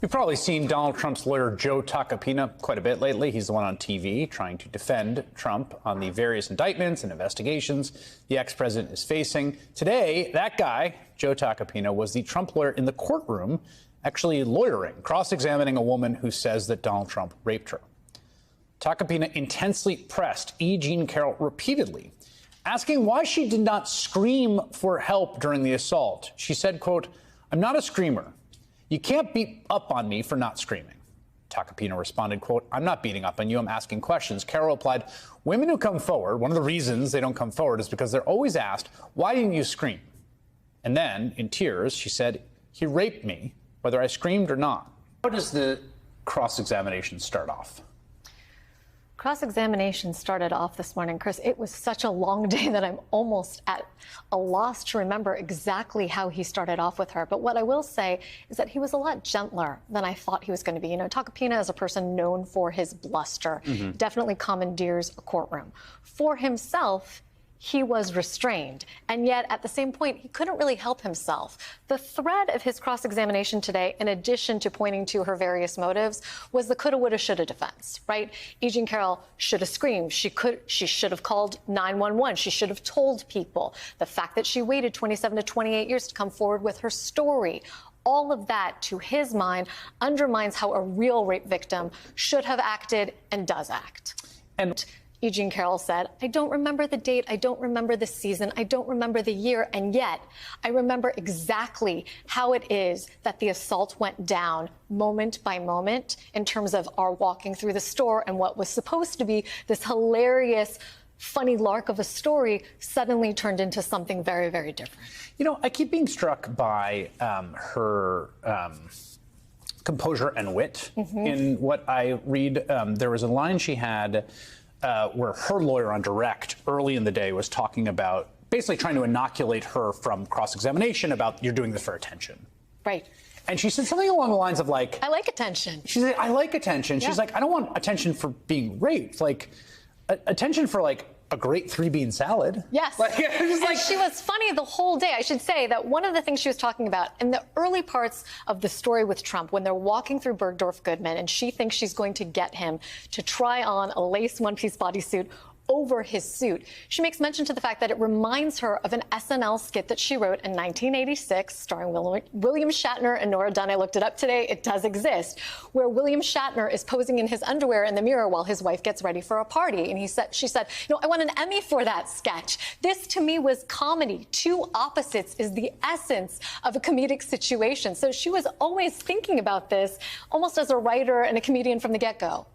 You've probably seen Donald Trump's lawyer, Joe Tacopina, quite a bit lately. He's the one on TV trying to defend Trump on the various indictments and investigations the ex-president is facing. Today, that guy, Joe Tacopina, was the Trump lawyer in the courtroom, actually lawyering, cross-examining a woman who says that Donald Trump raped her. Tacopina intensely pressed E. Jean Carroll repeatedly, asking why she did not scream for help during the assault. She said, quote, "I'm not a screamer. You can't beat up on me for not screaming." Tacopina responded, quote, "I'm not beating up on you. I'm asking questions." Carroll replied, "Women who come forward, one of the reasons they don't come forward is because they're always asked, why didn't you scream?" And then, in tears, she said, "He raped me, whether I screamed or not." How does the cross-examination start off? Cross-examination started off this morning, Chris. It was such a long day that I'm almost at a loss to remember exactly how he started off with her. But what I will say is that he was a lot gentler than I thought he was going to be. You know, Tacopina is a person known for his bluster, definitely commandeers a courtroom. For himself, he was restrained, and yet at the same point, he couldn't really help himself. The thread of his cross-examination today, in addition to pointing to her various motives, was the coulda, woulda, shoulda defense, right? E. Jean Carroll should have screamed. She should have called 911. She should have told people. The fact that she waited 27 to 28 years to come forward with her story. All of that, to his mind, undermines how a real rape victim should have acted and does act. And E. Jean Carroll said, "I don't remember the date, I don't remember the season, I don't remember the year, and yet I remember exactly how it is that the assault went down moment by moment in terms of our walking through the store and what was supposed to be this hilarious, funny lark of a story suddenly turned into something very, very different." You know, I keep being struck by her composure and wit in what I read. There was a line she had where her lawyer on direct early in the day was talking about basically trying to inoculate her from cross-examination about you're doing this for attention. Right. And she said something along the lines of like, "I like attention." She said, "I like attention." Yeah. She's like, "I don't want attention for being raped. Like, attention for like a great 3-bean salad." Yes. Like, and she was funny the whole day. I should say that one of the things she was talking about in the early parts of the story with Trump, when they're walking through Bergdorf Goodman and she thinks she's going to get him to try on a lace one-piece bodysuit over his suit, she makes mention to the fact that it reminds her of an SNL skit that she wrote in 1986, starring William Shatner and Nora Dunn. I looked it up today. It does exist, where William Shatner is posing in his underwear in the mirror while his wife gets ready for a party. And she said, "You know, I won an Emmy for that sketch." This, to me, was comedy. Two opposites is the essence of a comedic situation. So she was always thinking about this, almost as a writer and a comedian from the get-go.